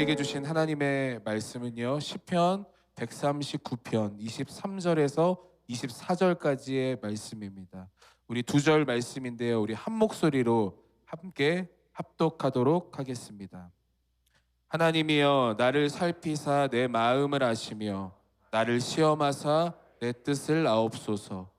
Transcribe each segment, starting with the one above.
우리에게 주신 하나님의 말씀은요, 시편 139편 23절에서 24절까지의 말씀입니다. 우리 두 절 말씀인데요, 우리 한 목소리로 함께 합독하도록 하겠습니다. 하나님이여, 나를 살피사 내 마음을 아시며 나를 시험하사 내 뜻을 아옵소서.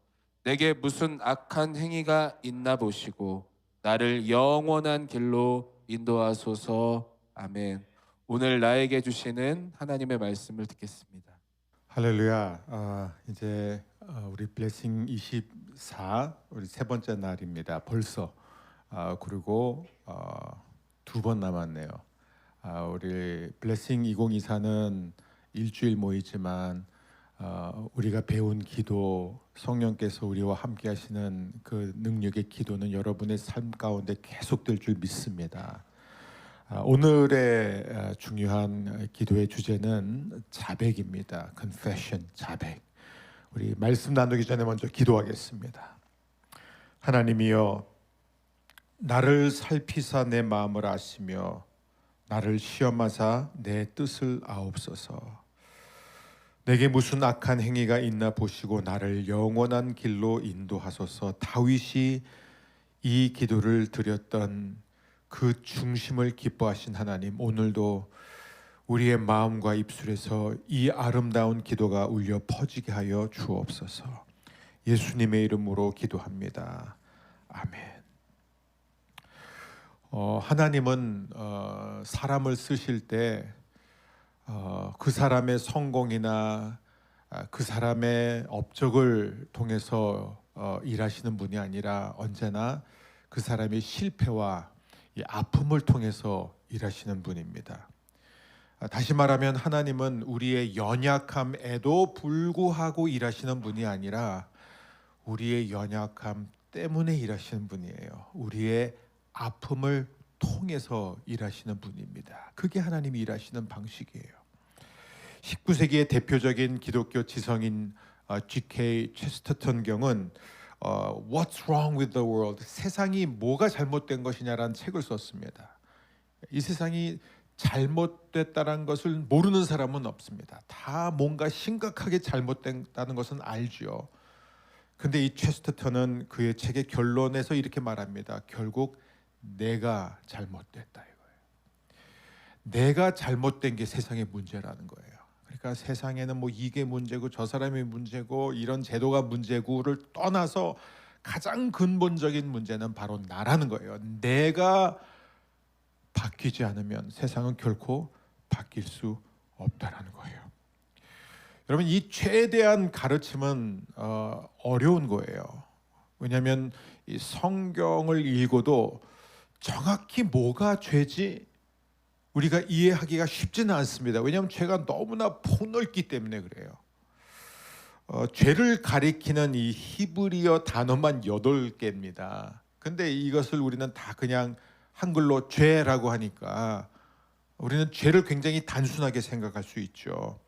내게 무슨 악한 행위가 있나 보시고 나를 영원한 길로 인도하소서. 아멘. 오늘 나에게 주시는 하나님의 말씀을 듣겠습니다. 할렐루야. 이제 우리 블레싱 24 우리 세 번째 날입니다. 벌써 그리고 두 번 남았네요. 우리 블레싱 2024는 일주일 모이지만 우리가 배운 기도, 성령께서 우리와 함께 하시는 그 능력의 기도는 여러분의 삶 가운데 계속될 줄 믿습니다. 오늘의 중요한 기도의 주제는 자백입니다. confession, 자백. 우리 말씀 나누기 전에 먼저 기도하겠습니다. 하나님이여, 나를 살피사 내 마음을 아시며 나를 시험하사 내 뜻을 아옵소서. 내게 무슨 악한 행위가 있나 보시고 나를 영원한 길로 인도하소서. 다윗이 이 기도를 드렸던 그 중심을 기뻐하신 하나님, 오늘도 우리의 마음과 입술에서 이 아름다운 기도가 울려 퍼지게 하여 주옵소서. 예수님의 이름으로 기도합니다. 아멘. 하나님은 사람을 쓰실 때 그 사람의 성공이나 그 사람의 업적을 통해서 일하시는 분이 아니라 언제나 그 사람의 실패와 이 아픔을 통해서 일하시는 분입니다. 다시 말하면 하나님은 우리의 연약함에도 불구하고 일하시는 분이 아니라 우리의 연약함 때문에 일하시는 분이에요. 우리의 아픔을 통해서 일하시는 분입니다. 그게 하나님이 일하시는 방식이에요. 19세기의 대표적인 기독교 지성인 G.K. 체스터턴 경은 What's wrong with the world? 세상이 뭐가 잘못된 것이냐라는 책을 썼습니다. 이 세상이 잘못됐다는 것을 모르는 사람은 없습니다. 다 뭔가 심각하게 잘못됐다는 것은 알죠. 근데 이 체스터턴은 그의 책의 결론에서 이렇게 말합니다. 결국 내가 잘못됐다 이거예요. 내가 잘못된 게 세상의 문제라는 거예요. 그러니까 세상에는 뭐 이게 문제고 저 사람이 문제고 이런 제도가 문제고를 떠나서 가장 근본적인 문제는 바로 나라는 거예요. 내가 바뀌지 않으면 세상은 결코 바뀔 수 없다라는 거예요. 여러분, 이 최대한 가르침은 어려운 거예요. 왜냐하면 이 성경을 읽어도 정확히 뭐가 죄지 우리가 이해하기가 쉽지는 않습니다. 왜냐하면 죄가 너무나 폭넓기 때문에 그래요. 죄를 가리키는 이 히브리어 단어만 8개입니다. 근데 이것을 우리는 다 그냥 한글로 죄라고 하니까 우리는 죄를 굉장히 단순하게 생각할 수 있죠.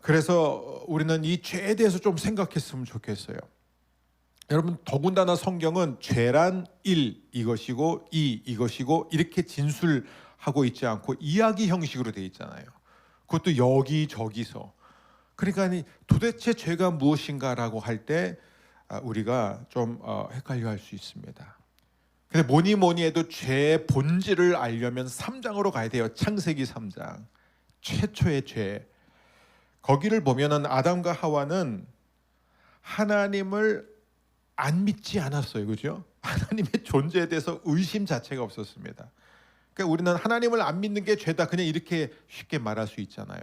그래서 우리는 이 죄에 대해서 좀 생각했으면 좋겠어요. 여러분, 더군다나 성경은 죄란 1 이것이고 2 이것이고 이렇게 진술하고 있지 않고 이야기 형식으로 되어 있잖아요. 그것도 여기저기서. 그러니까 도대체 죄가 무엇인가라고 할 때 우리가 좀 헷갈려 할 수 있습니다. 근데 뭐니 해도 죄의 본질을 알려면 3장으로 가야 돼요. 창세기 3장. 최초의 죄. 거기를 보면은 아담과 하와는 하나님을 안 믿지 않았어요. 그죠? 하나님의 존재에 대해서 의심 자체가 없었습니다. 그러니까 우리는 하나님을 안 믿는 게 죄다 그냥 이렇게 쉽게 말할 수 있잖아요.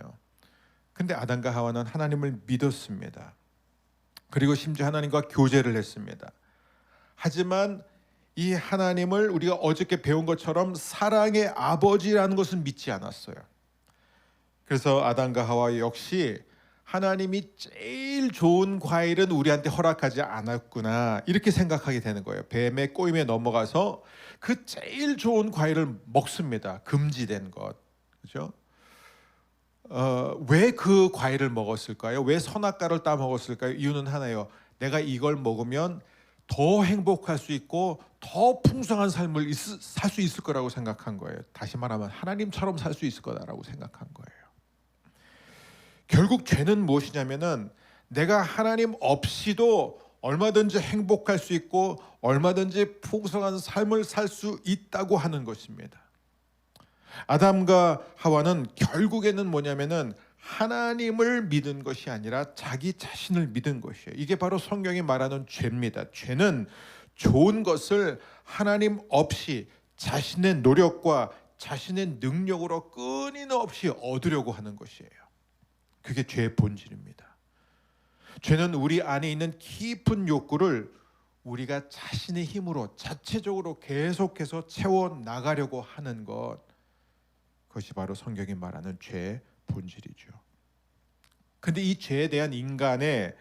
근데 아담과 하와는 하나님을 믿었습니다. 그리고 심지어 하나님과 교제를 했습니다. 하지만 이 하나님을 우리가 어저께 배운 것처럼 사랑의 아버지라는 것은 믿지 않았어요. 그래서 아담과 하와 역시 하나님이 제일 좋은 과일은 우리한테 허락하지 않았구나 이렇게 생각하게 되는 거예요. 뱀의 꼬임에 넘어가서 그 제일 좋은 과일을 먹습니다. 금지된 것. 그죠? 왜 그 과일을 먹었을까요? 왜 선악과를 따먹었을까요? 이유는 하나예요. 내가 이걸 먹으면 더 행복할 수 있고 더 풍성한 삶을 살 수 있을 거라고 생각한 거예요. 다시 말하면 하나님처럼 살 수 있을 거다라고 생각한 거예요. 결국 죄는 무엇이냐면은 내가 하나님 없이도 얼마든지 행복할 수 있고 얼마든지 풍성한 삶을 살 수 있다고 하는 것입니다. 아담과 하와는 결국에는 뭐냐면은 하나님을 믿은 것이 아니라 자기 자신을 믿은 것이에요. 이게 바로 성경이 말하는 죄입니다. 죄는 좋은 것을 하나님 없이 자신의 노력과 자신의 능력으로 끊임없이 얻으려고 하는 것이에요. 그게 죄의 본질입니다. 죄는 우리 안에 있는 깊은 욕구를 우리가 자신의 힘으로 자체적으로 계속해서 채워 나가려고 하는 것, 그것이 바로 성경이 말하는 죄의 본질이죠. 근데 이 죄에 대한 인간의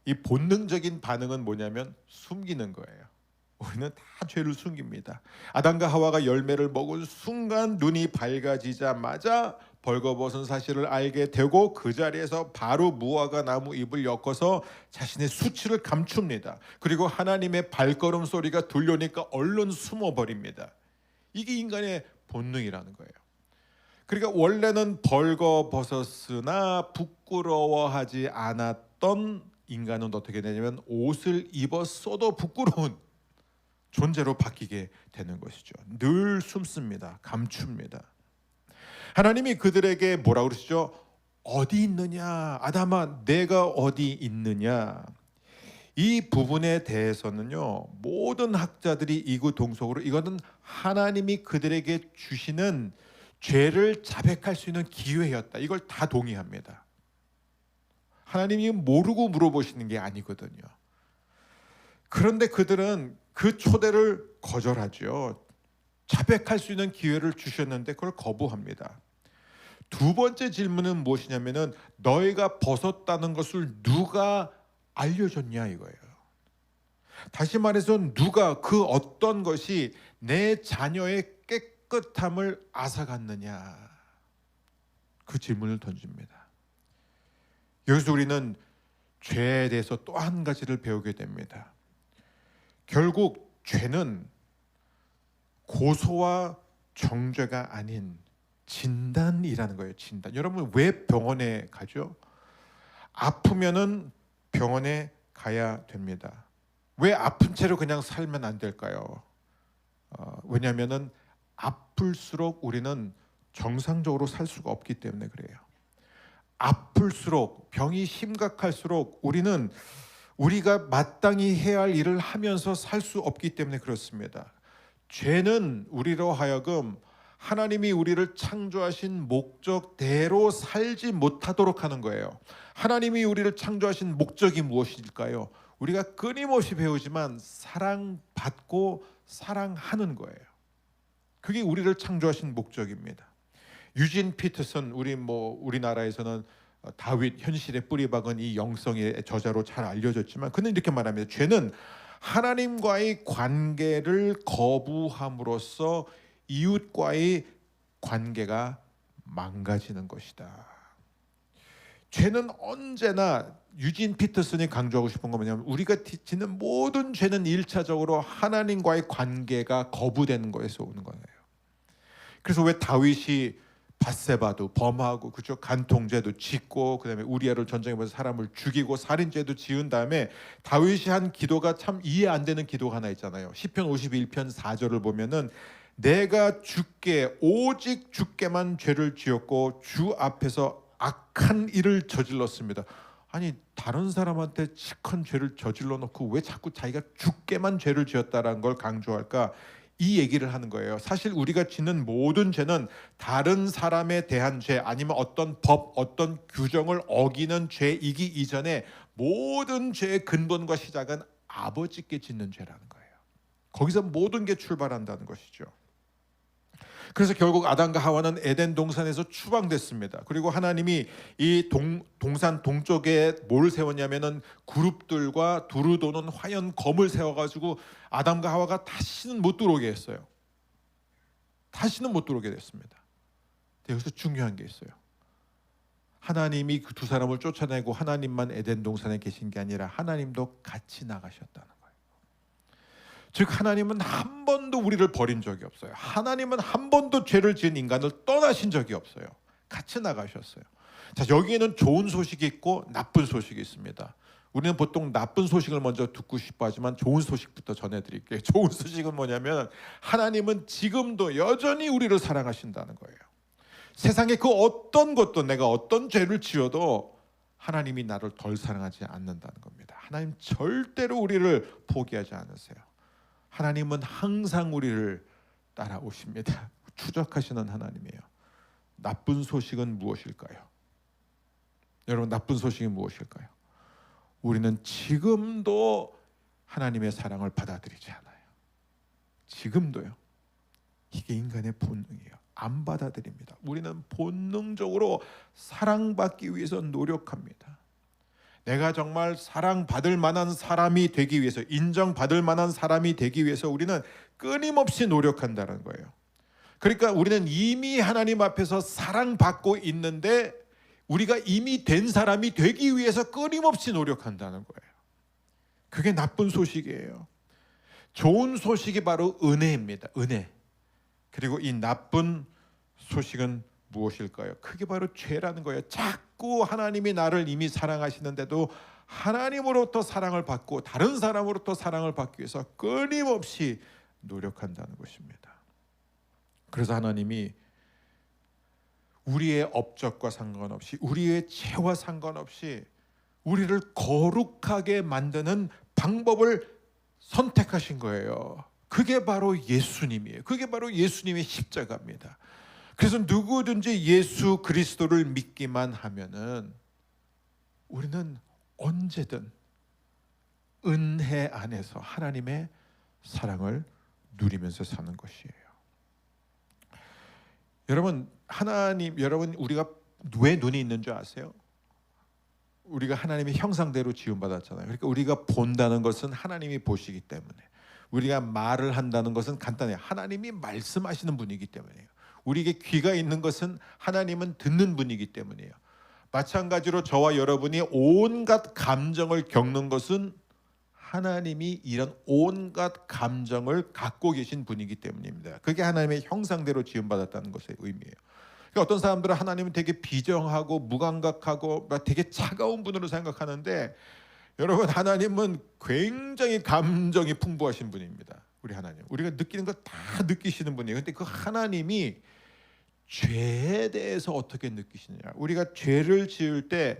이 본능적인 반응은 뭐냐면 숨기는 거예요. 우리는 다 죄를 숨깁니다. 아담과 하와가 열매를 먹은 순간 눈이 밝아지자마자 벌거벗은 사실을 알게 되고 그 자리에서 바로 무화과 나무 잎을 엮어서 자신의 수치를 감춥니다. 그리고 하나님의 발걸음 소리가 들려오니까 얼른 숨어버립니다. 이게 인간의 본능이라는 거예요. 그러니까 원래는 벌거벗었으나 부끄러워하지 않았던 인간은 어떻게 되냐면 옷을 입었어도 부끄러운 존재로 바뀌게 되는 것이죠. 늘 숨습니다. 감춥니다. 하나님이 그들에게 뭐라고 그러시죠? 어디 있느냐? 아담아, 내가 어디 있느냐? 이 부분에 대해서는요, 모든 학자들이 이구동성으로 이거는 하나님이 그들에게 주시는 죄를 자백할 수 있는 기회였다. 이걸 다 동의합니다. 하나님이 모르고 물어보시는 게 아니거든요. 그런데 그들은 그 초대를 거절하죠. 자백할 수 있는 기회를 주셨는데 그걸 거부합니다. 두 번째 질문은 무엇이냐면은 너희가 벗었다는 것을 누가 알려줬냐 이거예요. 다시 말해서 누가 그 어떤 것이 내 자녀의 깨끗함을 앗아갔느냐, 그 질문을 던집니다. 여기서 우리는 죄에 대해서 또 한 가지를 배우게 됩니다. 결국 죄는 고소와 정죄가 아닌 진단이라는 거예요. 진단. 여러분 왜 병원에 가죠? 아프면은 병원에 가야 됩니다. 왜 아픈 채로 그냥 살면 안 될까요? 왜냐하면은 아플수록 우리는 정상적으로 살 수가 없기 때문에 그래요. 아플수록, 병이 심각할수록 우리는 우리가 마땅히 해야 할 일을 하면서 살 수 없기 때문에 그렇습니다. 죄는 우리로 하여금 하나님이 우리를 창조하신 목적대로 살지 못하도록 하는 거예요. 하나님이 우리를 창조하신 목적이 무엇일까요? 우리가 끊임없이 배우지만 사랑받고 사랑하는 거예요. 그게 우리를 창조하신 목적입니다. 유진 피터슨, 우리나라에서는 다윗 현실의 뿌리 박은 이 영성의 저자로 잘 알려졌지만 그는 이렇게 말합니다. 죄는 하나님과의 관계를 거부함으로써 이웃과의 관계가 망가지는 것이다. 죄는 언제나, 유진 피터슨이 강조하고 싶은 건 뭐냐면 우리가 짓는 모든 죄는 1차적으로 하나님과의 관계가 거부되는 거에서 오는 거예요. 그래서 왜 다윗이 밧세바도 범하고, 그죠? 간통죄도 짓고, 그다음에 우리아를 전쟁에 벌여서 사람을 죽이고 살인죄도 지은 다음에 다윗이 한 기도가 참 이해 안 되는 기도가 하나 있잖아요. 시편 51편 4절을 보면은 내가 주께 오직 주께만 죄를 지었고 주 앞에서 악한 일을 저질렀습니다. 아니 다른 사람한테 치큰 죄를 저질러 놓고 왜 자꾸 자기가 주께만 죄를 지었다라는 걸 강조할까? 이 얘기를 하는 거예요. 사실 우리가 짓는 모든 죄는 다른 사람에 대한 죄, 아니면 어떤 법, 어떤 규정을 어기는 죄이기 이전에 모든 죄의 근본과 시작은 아버지께 짓는 죄라는 거예요. 거기서 모든 게 출발한다는 것이죠. 그래서 결국 아담과 하와는 에덴 동산에서 추방됐습니다. 그리고 하나님이 이 동산 동쪽에 뭘 세웠냐면은 그룹들과 두루 도는 화연 검을 세워가지고 아담과 하와가 다시는 못 들어오게 했어요. 다시는 못 들어오게 됐습니다. 여기서 중요한 게 있어요. 하나님이 그 두 사람을 쫓아내고 하나님만 에덴 동산에 계신 게 아니라 하나님도 같이 나가셨다는 거예요. 즉 하나님은 한 번도 우리를 버린 적이 없어요. 하나님은 한 번도 죄를 지은 인간을 떠나신 적이 없어요. 같이 나가셨어요. 자, 여기에는 좋은 소식이 있고 나쁜 소식이 있습니다. 우리는 보통 나쁜 소식을 먼저 듣고 싶어 하지만 좋은 소식부터 전해드릴게요. 좋은 소식은 뭐냐면 하나님은 지금도 여전히 우리를 사랑하신다는 거예요. 세상에 그 어떤 것도, 내가 어떤 죄를 지어도 하나님이 나를 덜 사랑하지 않는다는 겁니다. 하나님 절대로 우리를 포기하지 않으세요. 하나님은 항상 우리를 따라오십니다. 추적하시는 하나님이에요. 나쁜 소식은 무엇일까요? 여러분, 나쁜 소식이 무엇일까요? 우리는 지금도 하나님의 사랑을 받아들이지 않아요. 지금도요. 이게 인간의 본능이에요. 안 받아들입니다. 우리는 본능적으로 사랑받기 위해서 노력합니다. 내가 정말 사랑받을 만한 사람이 되기 위해서, 인정받을 만한 사람이 되기 위해서 우리는 끊임없이 노력한다는 거예요. 그러니까 우리는 이미 하나님 앞에서 사랑받고 있는데 우리가 이미 된 사람이 되기 위해서 끊임없이 노력한다는 거예요. 그게 나쁜 소식이에요. 좋은 소식이 바로 은혜입니다. 은혜. 그리고 이 나쁜 소식은 무엇일까요? 그게 바로 죄라는 거예요. 자꾸 하나님이 나를 이미 사랑하시는데도 하나님으로부터 사랑을 받고 다른 사람으로부터 사랑을 받기 위해서 끊임없이 노력한다는 것입니다. 그래서 하나님이 우리의 업적과 상관없이, 우리의 죄와 상관없이 우리를 거룩하게 만드는 방법을 선택하신 거예요. 그게 바로 예수님이에요. 그게 바로 예수님의 십자가입니다. 그래서 누구든지 예수 그리스도를 믿기만 하면은 우리는 언제든 은혜 안에서 하나님의 사랑을 누리면서 사는 것이에요. 여러분, 여러분 우리가 왜 눈이 있는 줄 아세요? 우리가 하나님의 형상대로 지음받았잖아요. 그러니까 우리가 본다는 것은 하나님이 보시기 때문에, 우리가 말을 한다는 것은 간단해요. 하나님이 말씀하시는 분이기 때문이에요. 우리에게 귀가 있는 것은 하나님은 듣는 분이기 때문이에요. 마찬가지로 저와 여러분이 온갖 감정을 겪는 것은 하나님이 이런 온갖 감정을 갖고 계신 분이기 때문입니다. 그게 하나님의 형상대로 지음받았다는 것의 의미예요. 그러니까 어떤 사람들은 하나님은 되게 비정하고 무감각하고 되게 차가운 분으로 생각하는데, 여러분, 하나님은 굉장히 감정이 풍부하신 분입니다. 우리 하나님, 우리가 느끼는 거 다 느끼시는 분이에요. 근데 그 하나님이 죄에 대해서 어떻게 느끼시느냐, 우리가 죄를 지을 때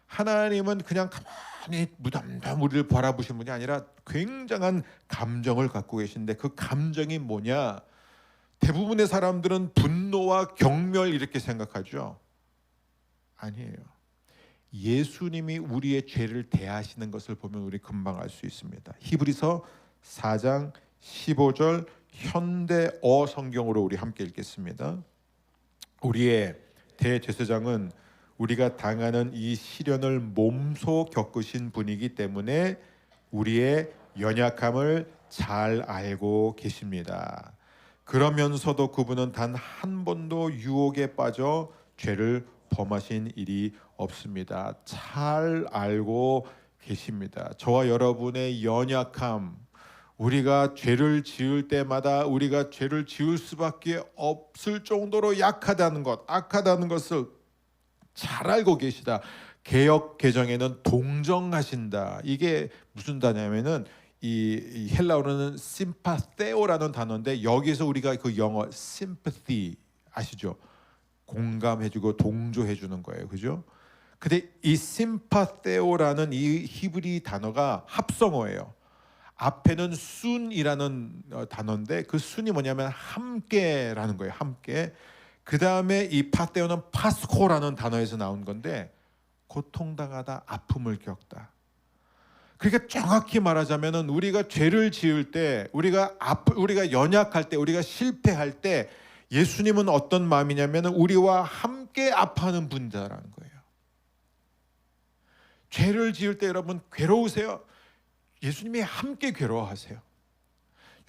하나님은 그냥 가만히 무덤덤 우리를 바라보시는 분이 아니라 굉장한 감정을 갖고 계신데, 그 감정이 뭐냐? 대부분의 사람들은 분노와 경멸 이렇게 생각하죠. 아니에요. 예수님이 우리의 죄를 대하시는 것을 보면 우리 금방 알 수 있습니다. 히브리서 4장 15절 현대어 성경으로 우리 함께 읽겠습니다. 우리의 대제사장은 우리가 당하는 이 시련을 몸소 겪으신 분이기 때문에 우리의 연약함을 잘 알고 계십니다. 그러면서도 그분은 단 한 번도 유혹에 빠져 죄를 범하신 일이 없습니다. 잘 알고 계십니다. 저와 여러분의 연약함, 우리가 죄를 지을 때마다 우리가 죄를 지을 수밖에 없을 정도로 약하다는 것, 악하다는 것을 잘 알고 계시다. 개역 개정에는 동정하신다. 이게 무슨 단어냐면은 이 헬라어로는 심파테오라는 단어인데, 여기서 우리가 그 영어 sympathy 아시죠? 공감해주고 동조해주는 거예요, 그죠? 근데 이 심파테오라는 이 히브리 단어가 합성어예요. 앞에는 순이라는 단어인데 그 순이 뭐냐면 함께라는 거예요. 함께. 그 다음에 이 파테오는 파스코라는 단어에서 나온 건데, 고통당하다, 아픔을 겪다. 그러니까 정확히 말하자면은 우리가 죄를 지을 때, 우리가 연약할 때, 우리가 실패할 때 예수님은 어떤 마음이냐면은 우리와 함께 아파하는 분이다라는 거예요. 죄를 지을 때 여러분 괴로우세요? 예수님이 함께 괴로워하세요.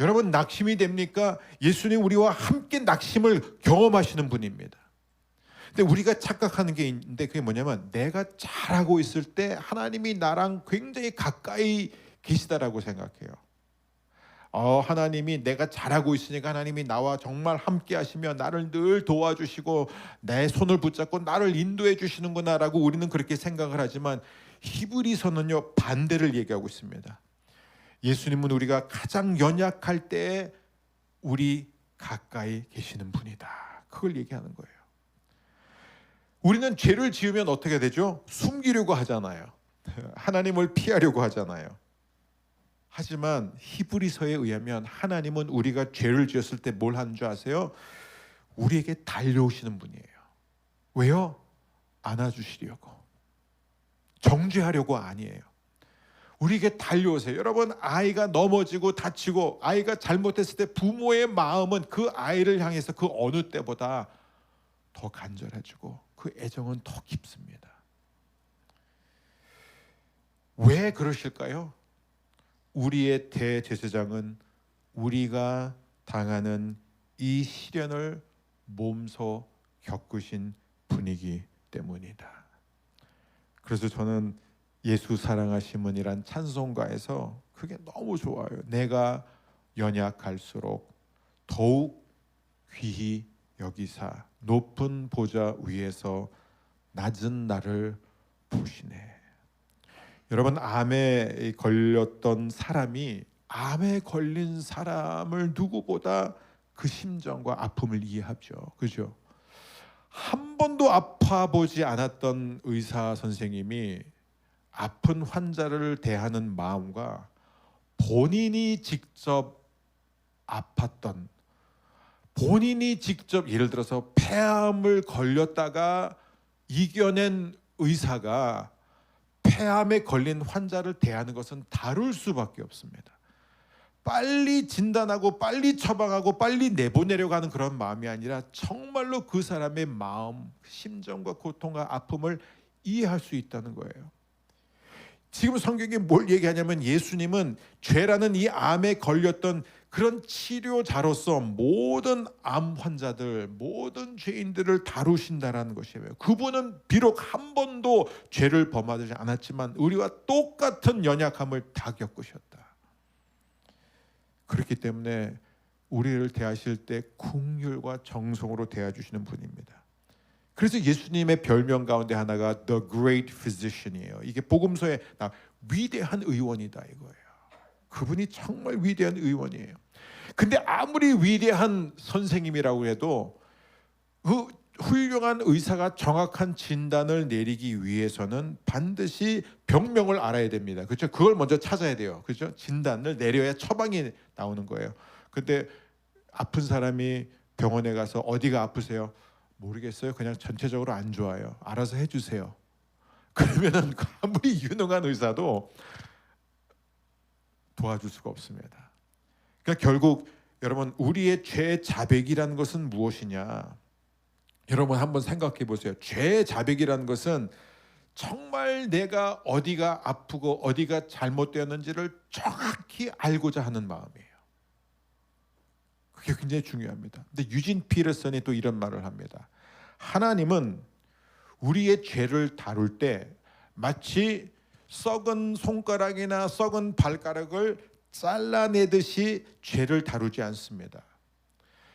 여러분 낙심이 됩니까? 예수님 우리와 함께 낙심을 경험하시는 분입니다. 근데 우리가 착각하는 게 있는데, 그게 뭐냐면 내가 잘하고 있을 때 하나님이 나랑 굉장히 가까이 계시다라고 생각해요. 하나님이 내가 잘하고 있으니까 하나님이 나와 정말 함께 하시며 나를 늘 도와주시고 내 손을 붙잡고 나를 인도해 주시는구나라고 우리는 그렇게 생각을 하지만 히브리서는요 반대를 얘기하고 있습니다. 예수님은 우리가 가장 연약할 때 우리 가까이 계시는 분이다. 그걸 얘기하는 거예요. 우리는 죄를 지으면 어떻게 되죠? 숨기려고 하잖아요. 하나님을 피하려고 하잖아요. 하지만 히브리서에 의하면 하나님은 우리가 죄를 지었을 때 뭘 하는 줄 아세요? 우리에게 달려오시는 분이에요. 왜요? 안아주시려고. 정죄하려고 아니에요. 우리에게 달려오세요. 여러분, 아이가 넘어지고 다치고 아이가 잘못했을 때 부모의 마음은 그 아이를 향해서 그 어느 때보다 더 간절해지고 그 애정은 더 깊습니다. 왜 그러실까요? 우리의 대제사장은 우리가 당하는 이 시련을 몸소 겪으신 분이기 때문이다. 그래서 저는 예수 사랑하심은이란 찬송가에서 그게 너무 좋아요. 내가 연약할수록 더욱 귀히 여기사 높은 보좌 위에서 낮은 나를 보시네. 여러분, 암에 걸렸던 사람이 암에 걸린 사람을 누구보다 그 심정과 아픔을 이해하죠. 그죠? 한 번도 아파보지 않았던 의사 선생님이 아픈 환자를 대하는 마음과 본인이 직접 아팠던, 본인이 직접 예를 들어서 폐암을 걸렸다가 이겨낸 의사가 폐암에 걸린 환자를 대하는 것은 다를 수밖에 없습니다. 빨리 진단하고 빨리 처방하고 빨리 내보내려고 하는 그런 마음이 아니라 정말로 그 사람의 마음, 심정과 고통과 아픔을 이해할 수 있다는 거예요. 지금 성경이 뭘 얘기하냐면 예수님은 죄라는 이 암에 걸렸던 그런 치료자로서 모든 암 환자들, 모든 죄인들을 다루신다라는 것이에요. 그분은 비록 한 번도 죄를 범하지 않았지만 우리와 똑같은 연약함을 다 겪으셨다. 그렇기 때문에 우리를 대하실 때 긍휼과 정성으로 대해주시는 분입니다. 그래서 예수님의 별명 가운데 하나가 The Great Physician이에요. 이게 복음서에 위대한 의원이다 이거예요. 그분이 정말 위대한 의원이에요. 근데 아무리 위대한 선생님이라고 해도 그 훌륭한 의사가 정확한 진단을 내리기 위해서는 반드시 병명을 알아야 됩니다. 그렇죠? 그걸 먼저 찾아야 돼요. 그렇죠? 진단을 내려야 처방이 나오는 거예요. 근데 아픈 사람이 병원에 가서 어디가 아프세요? 모르겠어요. 그냥 전체적으로 안 좋아요. 알아서 해주세요. 그러면은 아무리 유능한 의사도 도와줄 수가 없습니다. 그러니까 결국 여러분 우리의 죄의 자백이라는 것은 무엇이냐? 여러분 한번 생각해 보세요. 죄의 자백이라는 것은 정말 내가 어디가 아프고 어디가 잘못되었는지를 정확히 알고자 하는 마음이에요. 그게 굉장히 중요합니다. 근데 유진 피터슨이 또 이런 말을 합니다. 하나님은 우리의 죄를 다룰 때 마치 썩은 손가락이나 썩은 발가락을 잘라내듯이 죄를 다루지 않습니다.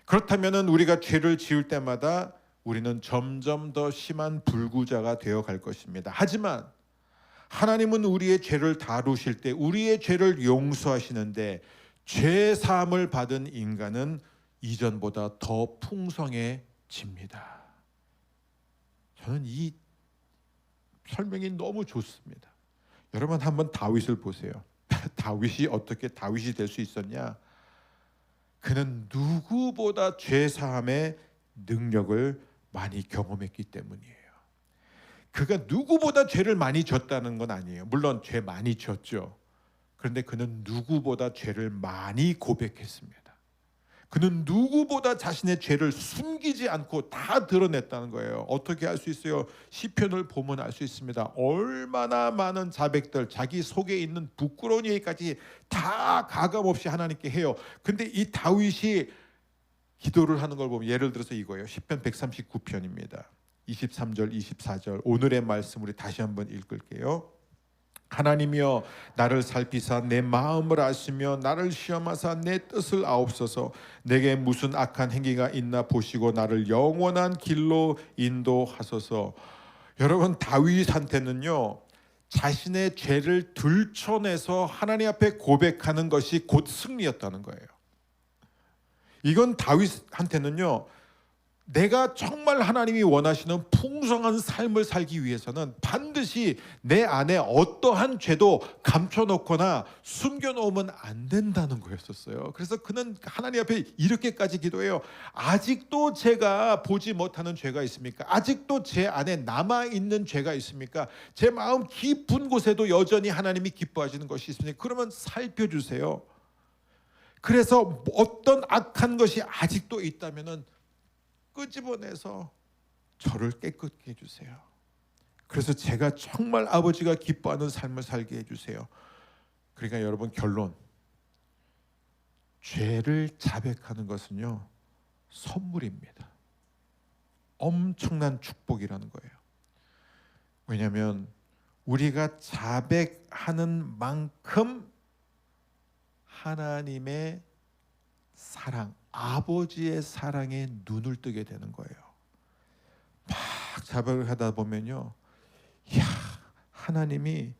그렇다면 우리가 죄를 지을 때마다 우리는 점점 더 심한 불구자가 되어 갈 것입니다. 하지만 하나님은 우리의 죄를 다루실 때 우리의 죄를 용서하시는데 죄 사함을 받은 인간은 이전보다 더 풍성해집니다. 저는 이 설명이 너무 좋습니다. 여러분 한번 다윗을 보세요. 다윗이 어떻게 다윗이 될 수 있었냐? 그는 누구보다 죄 사함의 능력을 많이 경험했기 때문이에요. 그가 누구보다 죄를 많이 졌다는 건 아니에요. 물론 죄 많이 졌죠. 그런데 그는 누구보다 죄를 많이 고백했습니다. 그는 누구보다 자신의 죄를 숨기지 않고 다 드러냈다는 거예요. 어떻게 알 수 있어요? 시편을 보면 알 수 있습니다. 얼마나 많은 자백들, 자기 속에 있는 부끄러운 얘기까지 다 가감없이 하나님께 해요. 근데 이 다윗이 기도를 하는 걸 보면 예를 들어서 이거예요. 시편 139편입니다. 23절, 24절 오늘의 말씀 우리 다시 한번 읽을게요. 하나님이여 나를 살피사 내 마음을 아시며 나를 시험하사 내 뜻을 아옵소서. 내게 무슨 악한 행위가 있나 보시고 나를 영원한 길로 인도하소서. 여러분, 다윗한테는요 자신의 죄를 들춰내서 하나님 앞에 고백하는 것이 곧 승리였다는 거예요. 이건 다윗한테는요 내가 정말 하나님이 원하시는 풍성한 삶을 살기 위해서는 반드시 내 안에 어떠한 죄도 감춰놓거나 숨겨놓으면 안 된다는 거였었어요. 그래서 그는 하나님 앞에 이렇게까지 기도해요. 아직도 제가 보지 못하는 죄가 있습니까? 아직도 제 안에 남아있는 죄가 있습니까? 제 마음 깊은 곳에도 여전히 하나님이 기뻐하시는 것이 있습니까? 그러면 살펴주세요. 그래서 어떤 악한 것이 아직도 있다면은 끄집어내서 저를 깨끗게 해주세요. 그래서 제가 정말 아버지가 기뻐하는 삶을 살게 해주세요. 그러니까 여러분, 결론, 죄를 자백하는 것은요 선물입니다. 엄청난 축복이라는 거예요. 왜냐하면 우리가 자백하는 만큼 하나님의 사랑, 아버지의 사랑에 눈을 뜨게 되는 거예요. 막 자백을 하다 보면요, 야, 하나님이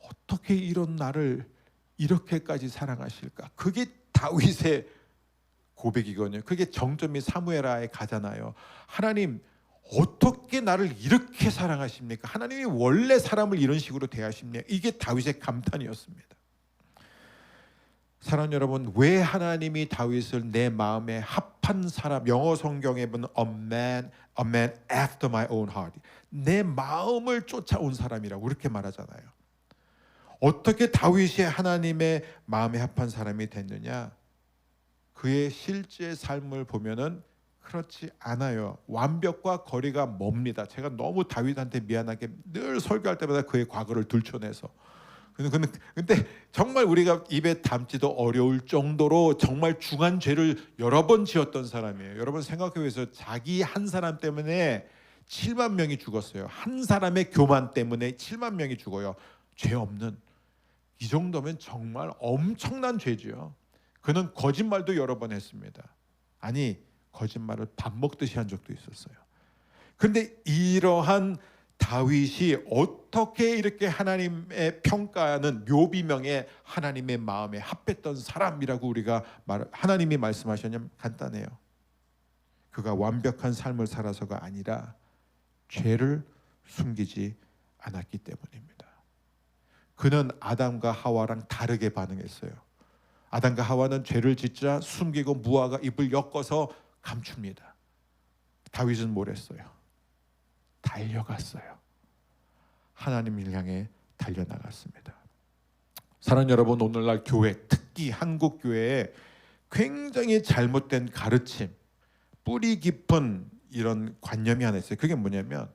어떻게 이런 나를 이렇게까지 사랑하실까? 그게 다윗의 고백이거든요. 그게 정점이 사무엘하에 가잖아요. 하나님 어떻게 나를 이렇게 사랑하십니까? 하나님이 원래 사람을 이런 식으로 대하십니까? 이게 다윗의 감탄이었습니다. 사랑하는 여러분, 왜 하나님이 다윗을 내 마음에 합한 사람, 영어 성경에 보면 a man after my own heart, 내 마음을 쫓아온 사람이라고 그렇게 말하잖아요. 어떻게 다윗이 하나님의 마음에 합한 사람이 됐느냐? 그의 실제 삶을 보면은 그렇지 않아요. 완벽과 거리가 멉니다. 제가 너무 다윗한테 미안하게 늘 설교할 때마다 그의 과거를 들춰내서, 근데 정말 우리가 입에 담지도 어려울 정도로 정말 중한 죄를 여러 번 지었던 사람이에요. 여러분 생각해 보세요. 자기 한 사람 때문에 7만 명이 죽었어요. 한 사람의 교만 때문에 7만 명이 죽어요. 죄 없는, 이 정도면 정말 엄청난 죄죠. 그는 거짓말도 여러 번 했습니다. 아니, 거짓말을 밥 먹듯이 한 적도 있었어요. 그런데 이러한 다윗이 어떻게 이렇게 하나님의 평가하는 묘비명에 하나님의 마음에 합했던 사람이라고 우리가 하나님이 말씀하셨냐면 간단해요. 그가 완벽한 삶을 살아서가 아니라 죄를 숨기지 않았기 때문입니다. 그는 아담과 하와랑 다르게 반응했어요. 아담과 하와는 죄를 짓자 숨기고 무화과 잎을 엮어서 감춥니다. 다윗은 뭘 했어요? 달려갔어요. 하나님을 향해 달려나갔습니다. 사랑하는 여러분, 오늘날 교회, 특히 한국 교회에 굉장히 잘못된 가르침, 뿌리 깊은 이런 관념이 하나 있어요. 그게 뭐냐면,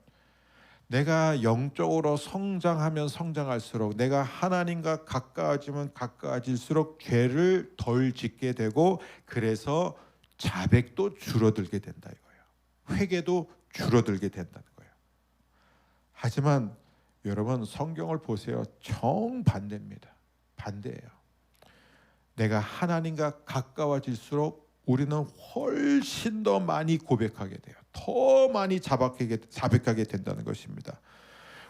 내가 영적으로 성장하면 성장할수록, 내가 하나님과 가까워지면 가까워질수록 죄를 덜 짓게 되고, 그래서 자백도 줄어들게 된다 이거예요. 회개도 줄어들게 된다는 거예요. 하지만 여러분, 성경을 보세요. 정반대입니다. 반대예요. 내가 하나님과 가까워질수록 우리는 훨씬 더 많이 고백하게 돼요. 더 많이 자백하게 된다는 것입니다.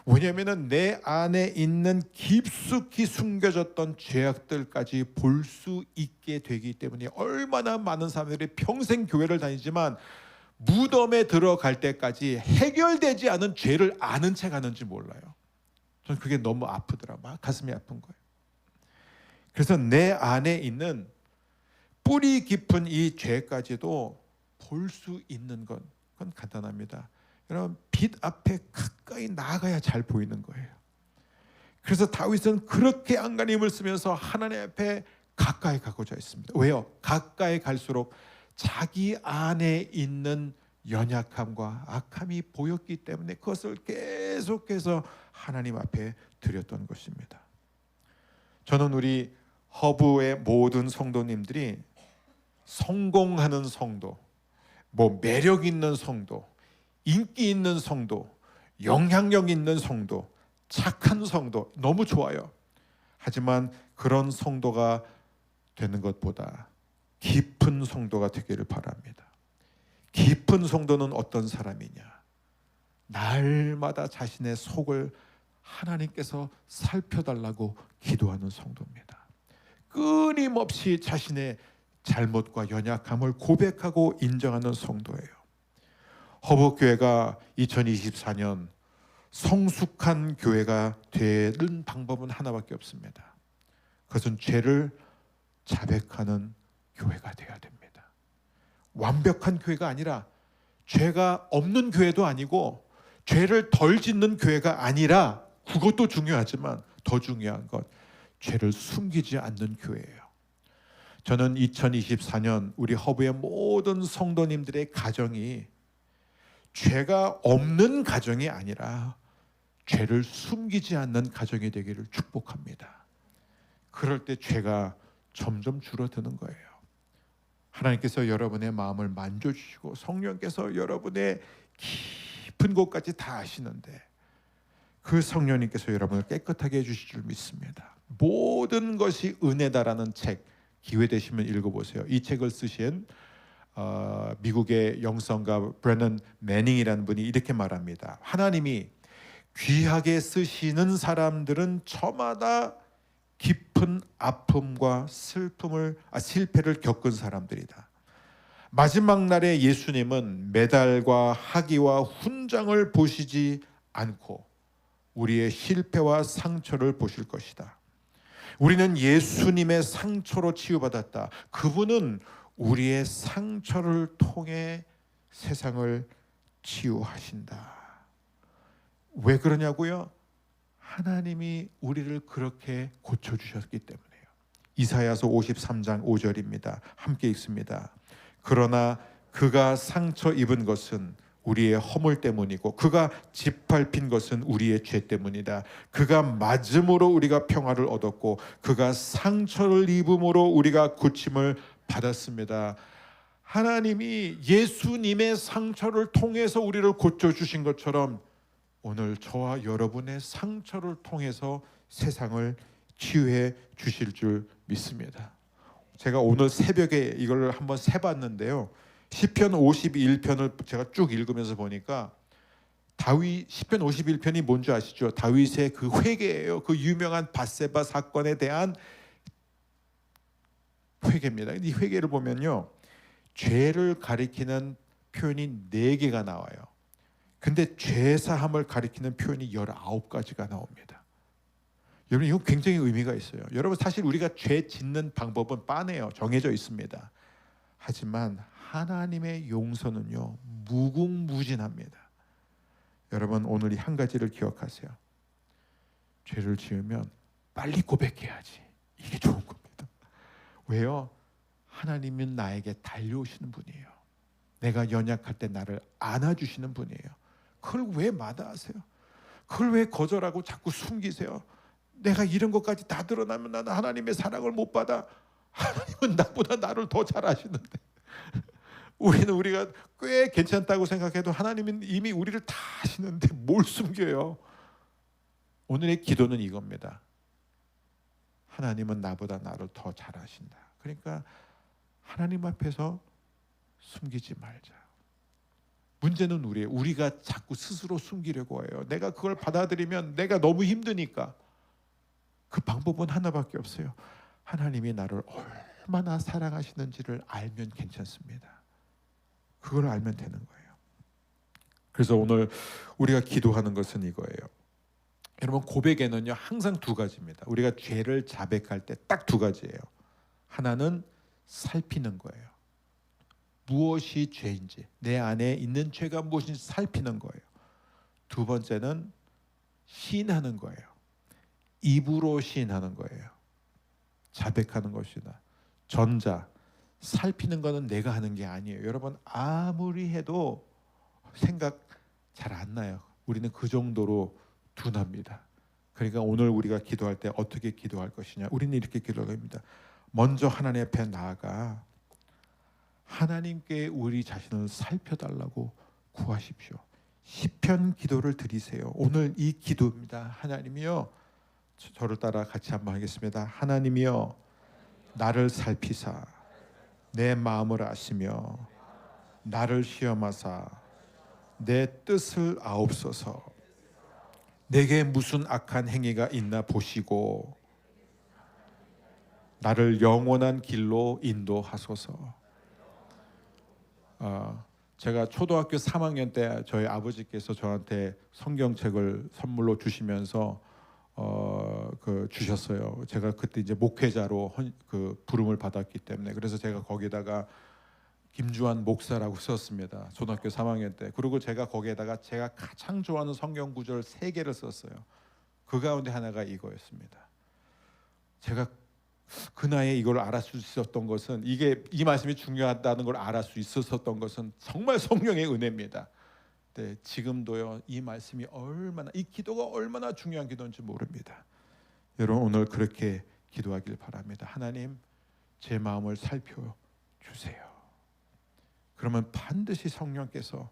왜냐하면 내 안에 있는 깊숙이 숨겨졌던 죄악들까지 볼 수 있게 되기 때문에, 얼마나 많은 사람들이 평생 교회를 다니지만 무덤에 들어갈 때까지 해결되지 않은 죄를 아는 채 가는지 몰라요. 저는 그게 너무 아프더라. 막 가슴이 아픈 거예요. 그래서 내 안에 있는 뿌리 깊은 이 죄까지도 볼 수 있는 건, 그건 간단합니다. 여러분, 빛 앞에 가까이 나가야 잘 보이는 거예요. 그래서 다윗은 그렇게 안간힘을 쓰면서 하나님 앞에 가까이 가고자 했습니다. 왜요? 가까이 갈수록 자기 안에 있는 연약함과 악함이 보였기 때문에 그것을 계속해서 하나님 앞에 드렸던 것입니다. 저는 우리 허브의 모든 성도님들이 성공하는 성도, 매력 있는 성도, 인기 있는 성도, 영향력 있는 성도, 착한 성도 너무 좋아요. 하지만 그런 성도가 되는 것보다 깊은 성도가 되기를 바랍니다. 깊은 성도는 어떤 사람이냐? 날마다 자신의 속을 하나님께서 살펴달라고 기도하는 성도입니다. 끊임없이 자신의 잘못과 연약함을 고백하고 인정하는 성도예요. 허벅교회가 2024년 성숙한 교회가 되는 방법은 하나밖에 없습니다. 그것은 죄를 자백하는 교회가 되어야 됩니다. 완벽한 교회가 아니라, 죄가 없는 교회도 아니고, 죄를 덜 짓는 교회가 아니라, 그것도 중요하지만 더 중요한 건 죄를 숨기지 않는 교회예요. 저는 2024년 우리 허브의 모든 성도님들의 가정이 죄가 없는 가정이 아니라 죄를 숨기지 않는 가정이 되기를 축복합니다. 그럴 때 죄가 점점 줄어드는 거예요. 하나님께서 여러분의 마음을 만져주시고 성령께서 여러분의 깊은 곳까지 다 아시는데, 그 성령님께서 여러분을 깨끗하게 해주실 줄 믿습니다. 모든 것이 은혜다라는 책, 기회 되시면 읽어보세요. 이 책을 쓰신 미국의 영성가 브래넌 매닝이라는 분이 이렇게 말합니다. 하나님이 귀하게 쓰시는 사람들은 저마다 깊은 아픔과 실패를 겪은 사람들이다. 마지막 날에 예수님은 메달과 학위와 훈장을 보시지 않고 우리의 실패와 상처를 보실 것이다. 우리는 예수님의 상처로 치유받았다. 그분은 우리의 상처를 통해 세상을 치유하신다. 왜 그러냐고요? 하나님이 우리를 그렇게 고쳐주셨기 때문이에요. 이사야서 53장 5절입니다. 함께 읽습니다. 그러나 그가 상처 입은 것은 우리의 허물 때문이고 그가 짓밟힌 것은 우리의 죄 때문이다. 그가 맞음으로 우리가 평화를 얻었고 그가 상처를 입음으로 우리가 고침을 받았습니다. 하나님이 예수님의 상처를 통해서 우리를 고쳐주신 것처럼 오늘 저와 여러분의 상처를 통해서 세상을 치유해 주실 줄 믿습니다. 제가 오늘 새벽에 이걸 한번 세봤는데요. 시편 51편을 제가 쭉 읽으면서 보니까 시편 51편이 뭔지 아시죠? 다윗의 그 회개예요. 그 유명한 밧세바 사건에 대한 회개입니다. 이 회개를 보면요, 죄를 가리키는 표현이 4개가 나와요. 근데 죄사함을 가리키는 표현이 19가지가 나옵니다. 여러분, 이거 굉장히 의미가 있어요. 여러분, 사실 우리가 죄 짓는 방법은 빤해요. 정해져 있습니다. 하지만 하나님의 용서는요, 무궁무진합니다. 여러분, 오늘 이 한 가지를 기억하세요. 죄를 지으면 빨리 고백해야지. 이게 좋은 겁니다. 왜요? 하나님은 나에게 달려오시는 분이에요. 내가 연약할 때 나를 안아주시는 분이에요. 그걸 왜 마다하세요? 그걸 왜 거절하고 자꾸 숨기세요? 내가 이런 것까지 다 드러나면 나는 하나님의 사랑을 못 받아. 하나님은 나보다 나를 더 잘 아시는데 우리가 꽤 괜찮다고 생각해도 하나님은 이미 우리를 다 아시는데 뭘 숨겨요? 오늘의 기도는 이겁니다. 하나님은 나보다 나를 더 잘 아신다. 그러니까 하나님 앞에서 숨기지 말자. 문제는 우리가 자꾸 스스로 숨기려고 해요. 내가 그걸 받아들이면 내가 너무 힘드니까. 그 방법은 하나밖에 없어요. 하나님이 나를 얼마나 사랑하시는지를 알면 괜찮습니다. 그걸 알면 되는 거예요. 그래서 오늘 우리가 기도하는 것은 이거예요. 여러분, 고백에는요 항상 2가지입니다. 우리가 죄를 자백할 때 딱 2가지예요. 하나는 살피는 거예요. 무엇이 죄인지, 내 안에 있는 죄가 무엇인지 살피는 거예요. 2번째는 시인하는 거예요. 입으로 시인하는 거예요. 자백하는 것이다. 전자, 살피는 거는 내가 하는 게 아니에요. 여러분, 아무리 해도 생각 잘 안 나요. 우리는 그 정도로 둔합니다. 그러니까 오늘 우리가 기도할 때 어떻게 기도할 것이냐? 우리는 이렇게 기도합니다. 먼저 하나님 앞에 나아가 하나님께 우리 자신을 살펴달라고 구하십시오. 시편 기도를 드리세요. 오늘 이 기도입니다. 하나님이여, 저를 따라 같이 한번 하겠습니다. 하나님이여, 나를 살피사 내 마음을 아시며 나를 시험하사 내 뜻을 아옵소서. 내게 무슨 악한 행위가 있나 보시고 나를 영원한 길로 인도하소서. 제가 초등학교 3학년 때 저희 아버지께서 저한테 성경책을 선물로 주시면서 주셨어요. 제가 그때 이제 목회자로 그 부름을 받았기 때문에, 그래서 제가 거기다가 김주환 목사라고 썼습니다. 초등학교 3학년 때. 그리고 제가 거기에다가 제가 가장 좋아하는 성경 구절 3개를 썼어요. 그 가운데 하나가 이거였습니다. 제가 그 나이에 이걸 알을 수 있었던 것은, 이 말씀이 중요하다는 걸 알을 수 있었던 것은 정말 성령의 은혜입니다. 네, 지금도요, 이 말씀이 이 기도가 얼마나 중요한 기도인지 모릅니다. 여러분, 오늘 그렇게 기도하길 바랍니다. 하나님, 제 마음을 살펴주세요. 그러면 반드시 성령께서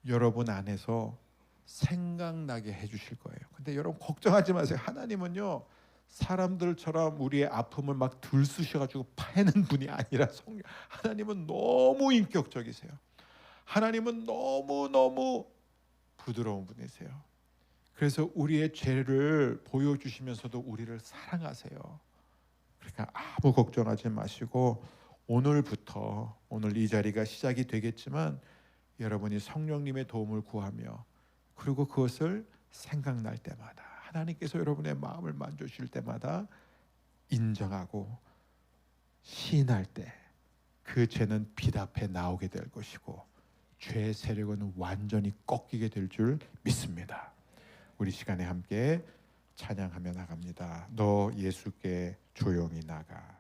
여러분 안에서 생각나게 해주실 거예요. 근데 여러분 걱정하지 마세요. 하나님은요, 사람들처럼 우리의 아픔을 막 들쑤셔가지고 파는 분이 아니라 하나님은 너무 인격적이세요. 하나님은 너무너무 부드러운 분이세요. 그래서 우리의 죄를 보여주시면서도 우리를 사랑하세요. 그러니까 아무 걱정하지 마시고, 오늘부터, 오늘 이 자리가 시작이 되겠지만 여러분이 성령님의 도움을 구하며, 그리고 그것을 생각날 때마다, 하나님께서 여러분의 마음을 만져주실 때마다 인정하고 시인할 때 그 죄는 빛 앞에 나오게 될 것이고 죄의 세력은 완전히 꺾이게 될 줄 믿습니다. 우리 시간에 함께 찬양하며 나갑니다. 너 예수께 조용히 나가.